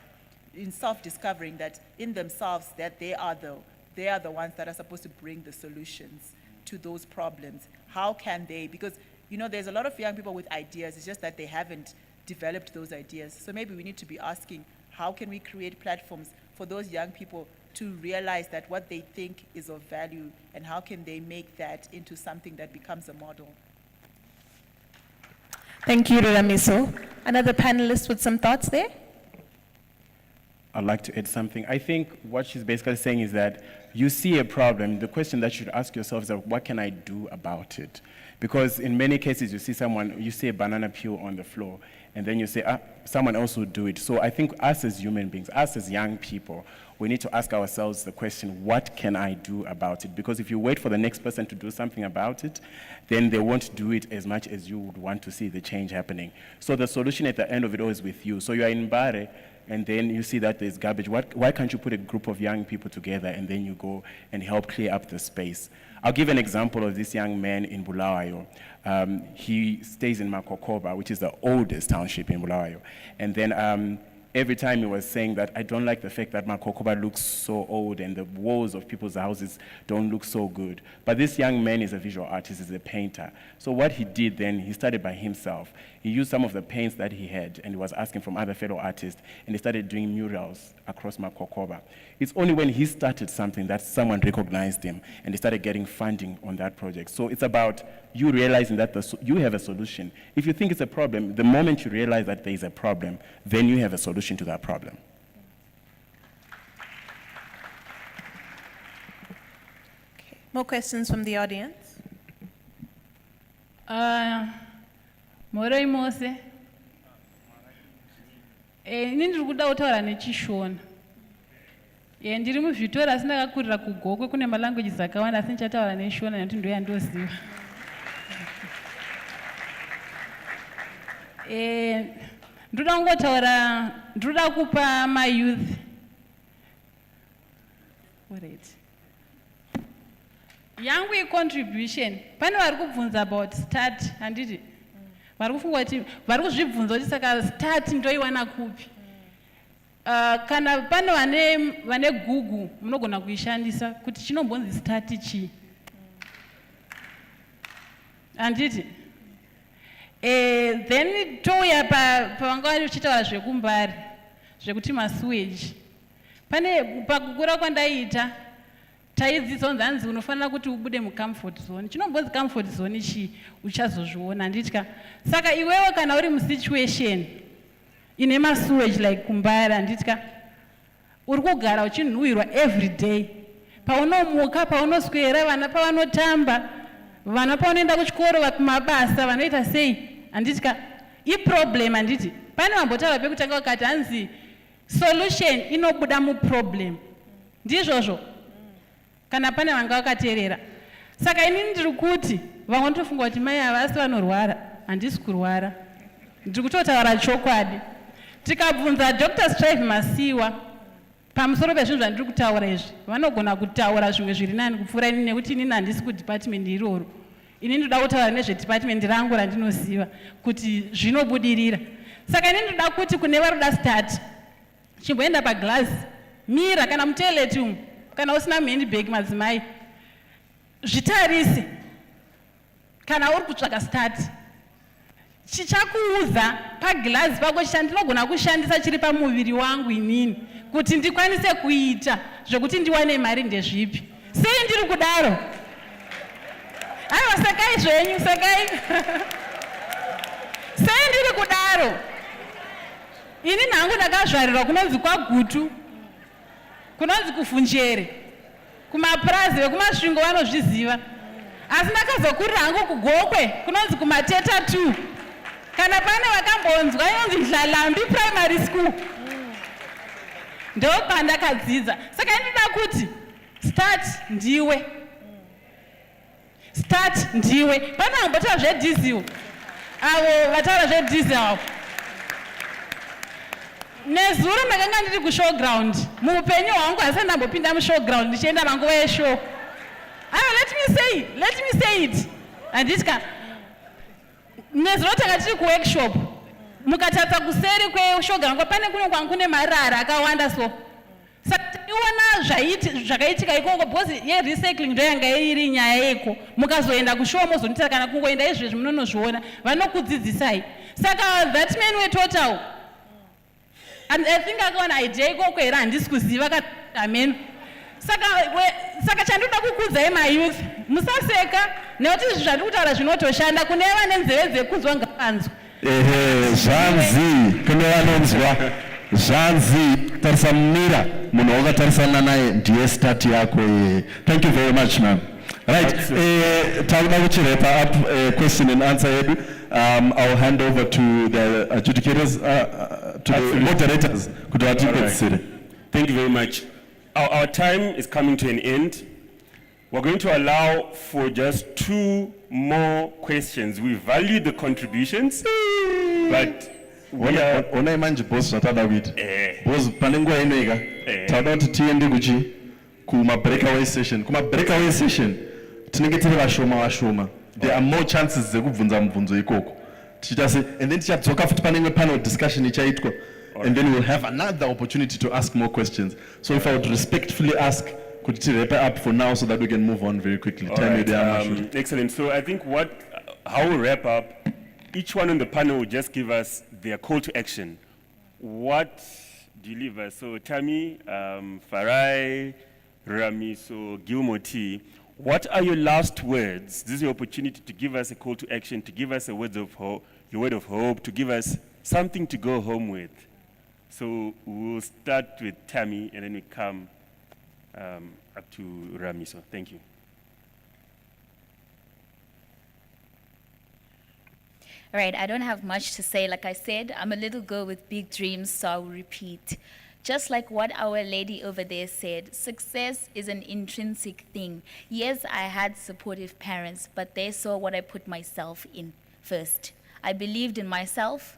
in self-discovering that in themselves that they are the ones that are supposed to bring the solutions to those problems. How can they? Because there's a lot of young people with ideas, it's just that they haven't developed those ideas. So maybe we need to be asking, how can we create platforms for those young people to realize that what they think is of value, and how can they make that into something that becomes a model? Thank you, Ruramiso. Another panelist with some thoughts there? I'd like to add something. I think what she's basically saying is that you see a problem. The question that you should ask yourself is, what can I do about it? Because in many cases, you see a banana peel on the floor, and then you say, someone else will do it. So I think us as human beings, us as young people, we need to ask ourselves the question, what can I do about it? Because if you wait for the next person to do something about it, then they won't do it as much as you would want to see the change happening. So the solution at the end of it all is with you. So you are in Mbare, and then you see that there's garbage. Why can't you put a group of young people together and then you go and help clear up the space? I'll give an example of this young man in Bulawayo. He stays in Makokoba, which is the oldest township in Bulawayo. And then every time he was saying that, I don't like the fact that Makokoba looks so old and the walls of people's houses don't look so good. But this young man is a visual artist, is a painter. So what he did then, he started by himself. He used some of the paints that he had and he was asking from other fellow artists, and he started doing murals across Makokoba. It's only when he started something that someone recognized him and he started getting funding on that project. So it's about you realizing that you have a solution. If you think it's a problem, the moment you realize that there is a problem, then you have a solution to that problem. Okay. More questions from the audience? Morai Mose. Ndiri kuda kutaura nechishona. Ndiri muzvitora sindakakurira kugokwe, kune malanguages akawanda asi ndichataura neshona nekuti ndo yandoziva. Ndoda kupa mayouth. Yangu contribution. Pane vari kubvunza about start handiti. vari kufunga kuti vari kuzvibvunza kuti saka start ndoiwana kupi. Kana pane vane Google munogona kuishandisa kuti chinombonzi start chii. Anditi? Then touya pavanga vachiitaura zvekumbari zvekuti masewage. Pane pakukura kwandaita taidzidzisa kunzi hanzi unofanira kuti ubude mucomfort zone. Chinombonzi comfort zone chii uchazozviona handitya. Saka iwewe kana uri musituation ine masewage like kumbari handitya uri kugara uchinhuhwirwa every day. Paunomuka, paunoswera, vana pavanotamba, vana paunoenda kuchikoro kumabasa vanoita sei handitya iproblem handiti. Pane vambotaura pekutanga vakati hanzi solution inobuda muproblem. Ndizvozvo kana pane vanga vakateerera. Saka inini ndiri kuti vamwe nditofunga kuti mai havasi vanorwara. Handisi kurwara, ndiri kutotaura chokwadi. Tikabvunza Dr. Strive Masiwa pamusoro pezvinhu zvandiri kutaura izvi, vanogona kutaura zvimwe zviri nani kupfuura inini nekuti inini handisi kudepartment iroro. Inini ndoda kutaura nezvedepartment rangu randinoziva kuti zvinobudirira. Saka inini ndoda kuti kune vari kuda start chimboenda paglass mira kana mutoilet umu kana usina handbag madzimai zvitarise kana uri kutsvaka start chichakuudza paglass pako chandinogona kushandisa chiri pamuviri wangu inini kuti ndikwanise kuita zvokuti ndiwane mari ndezvipi. Sei ndiri kudaro? Aiwa, sekai zvenyu, sekai. Sei ndiri kudaro? Ini nangu ndakazvarirwa kunonzi kwaGutu, kunonzi kuFunjere, kumaPrazi vekumasvingo vanozviziva. Asi ndakazokurira hangu kuGokwe kunonzi kumaTeta 2. Kana pane vakambonzwa inonzi Dlalambi Primary School. Ndo pandakadzidza. Saka ndinoda kuti start ndiwe. Start ndiwe. Pana vambotaura zvedizil. Avo vataura zvedizil avo. Nezuro ndakanga ndiri kushowground. Muupenyu hwangu hasi ndambopinda mushowground ndichienda manguva yeshow. Let me say it. Handitya. Nezuro tanga tiri kuworkshop. Mukatarisa kuseri kweshowground pane kune marara akawanda so. Saka tiona zvakaitika ikoko because yerecycling ndo yanga iri nyaya yeko. Mukazoenda kushow mozonitira kana kungoenda izvezvi munonozviona vanokudzidzisai. Saka that man we total. And I think akaona idea ikoko here handisi kuziva amen. Saka chandoda kukudzai mayouth musaseka nekuti zvandiri kutaura zvinotoshanda kune vane nzeve dzekuzwa ngavanzwa. Zvanzi kune vanonzwa zvanzi tarisa mira munhu wakatarisana naye ndiye start yako. Thank you very much ma'am. Right, takuda kuchirepa up question and answer yedu. I'll hand over to the adjudicators, to the moderators. Right. Thank you very much. Our time is coming to an end. We're going to allow for just 2 more questions. We value the contributions, but we are... Ona imanje boss natada wit. Boss panenguwa inoika. Tada kuti tiende kuma breakaway session. Kuma breakaway session tinenge tiri vashoma. There are more chances dzekubvunza mubvunzo ikoko. And then tichadzoka futi panenge panel discussion ichaitwa. And then we'll have another opportunity to ask more questions. So if I would respectfully ask, could you wrap it up for now so that we can move on very quickly? Right, excellent. So I think how we'll wrap up, each one on the panel will just give us their call to action. What do you leave us? So Tammy, Farai, Ramiso, Gilmore T, what are your last words? This is your opportunity to give us a call to action, to give us a word of hope, your word of hope, to give us something to go home with. So we'll start with Tammy and then we come up to Ramiso. Thank you. All right, I don't have much to say. Like I said, I'm a little girl with big dreams, so I'll repeat. Just like what our lady over there said, success is an intrinsic thing. Yes, I had supportive parents, but they saw what I put myself in first. I believed in myself,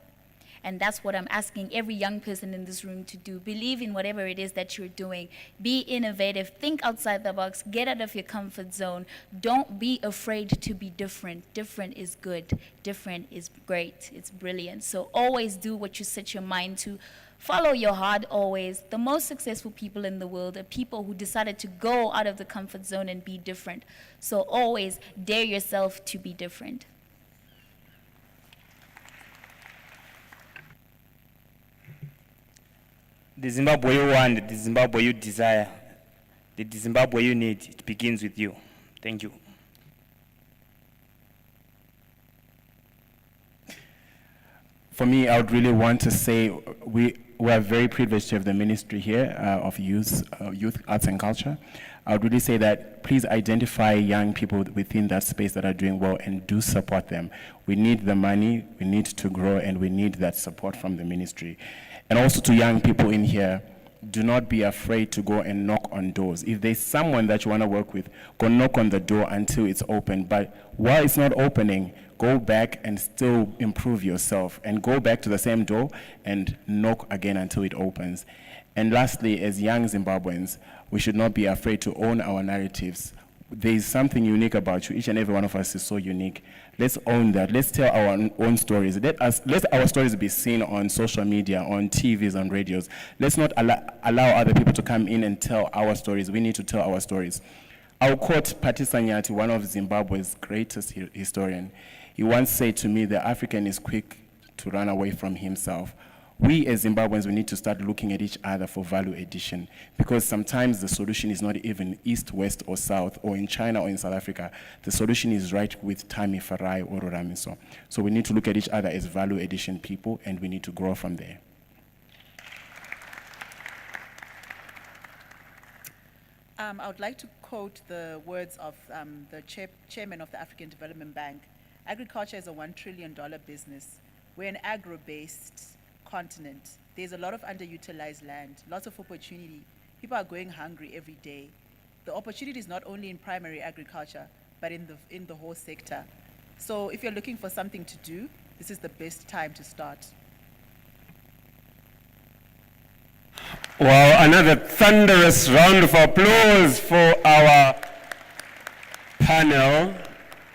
And that's what I'm asking every young person in this room to do. Believe in whatever it is that you're doing. Be innovative. Think outside the box. Get out of your comfort zone. Don't be afraid to be different. Different is good. Different is great. It's brilliant. So always do what you set your mind to. Follow your heart always. The most successful people in the world are people who decided to go out of the comfort zone and be different. So always dare yourself to be different. The Zimbabwe you want, the Zimbabwe you desire, the Zimbabwe you need, it begins with you. Thank you. For me, I would really want to say we are very privileged to have the ministry here of youth, arts and culture. I would really say that please identify young people within that space that are doing well and do support them. We need the money, we need to grow, and we need that support from the ministry. And also to young people in here, do not be afraid to go and knock on doors. If there's someone that you want to work with, go knock on the door until it's open. But while it's not opening, go back and still improve yourself and go back to the same door and knock again until it opens. And lastly, as young Zimbabweans, we should not be afraid to own our narratives. There is something unique about you. Each and every one of us is so unique. Let's own that. Let's tell our own stories. Let our stories be seen on social media, on TVs, on radios. Let's not allow other people to come in and tell our stories. We need to tell our stories. I'll quote Patisa Nyati, one of Zimbabwe's greatest historian. He once said to me, the African is quick to run away from himself. We as Zimbabweans, we need to start looking at each other for value addition, because sometimes the solution is not even east, west, or south, or in China or in South Africa. The solution is right with Tami Farai or Roramiso. So we need to look at each other as value addition people, and we need to grow from there. I would like to quote the words of the chairman of the African Development Bank. Agriculture is a $1 trillion business. We're an agro-based continent. There's a lot of underutilized land, lots of opportunity. People are going hungry every day. The opportunity is not only in primary agriculture, but in the whole sector. So if you're looking for something to do, this is the best time to start. Wow, another thunderous round of applause for our panel.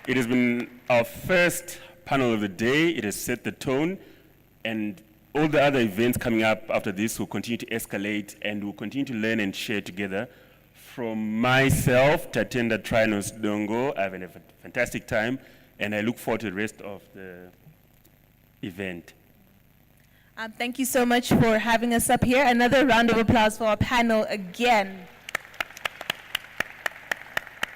It has been our first panel of the day. It has set the tone, and all the other events coming up after this will continue to escalate, and we'll continue to learn and share together. From myself, Tatenda Trinos Dongo, I've had a fantastic time, and I look forward to the rest of the event. Thank you so much for having us up here. Another round of applause for our panel again.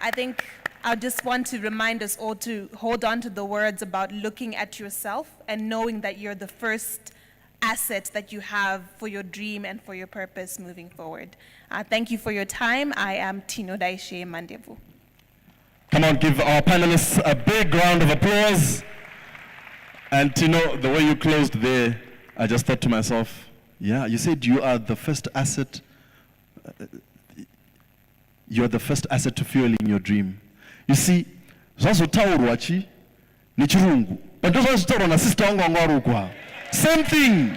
I think I just want to remind us all to hold on to the words about looking at yourself and knowing that you're the first asset that you have for your dream and for your purpose moving forward. Thank you for your time. I am Tino Daishe Mandevu. Come on, give our panelists a big round of applause. And Tino, the way you closed there, I just thought to myself, yeah, you said you are the first asset. You're the first asset to fueling your dream. You see, zvazotaurwa chi nechirungu. But zvazotaurwa na sister wangu angwarukwa. Same thing.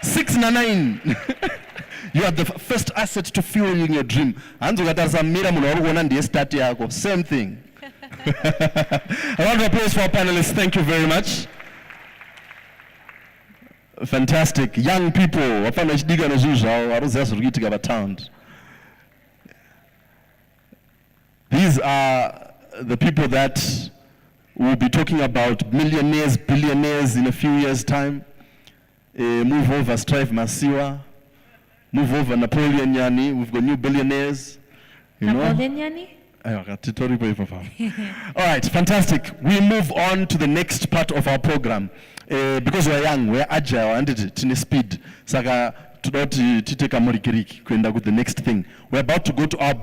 6 na 9. You are the first asset to fueling your dream. Hanzo katarisa mira munhu warikuona ndiye start yako. Same thing. A round of applause for our panelists. Thank you very much. Fantastic. Young people, wafana vachidiga nezvinhu varuziva zviri kuitika pataundi. These are the people that will be talking about millionaires, billionaires in a few years' time. Move over Strive Masiwa. Move over Napoleon Nyani. We've got new billionaires. Napoleon Nyani? All right, fantastic. We move on to the next part of our program. Because we're young, we're agile, and it's in speed. Saka, to take a morikiriki, kwenda with the next thing. We're about to go to our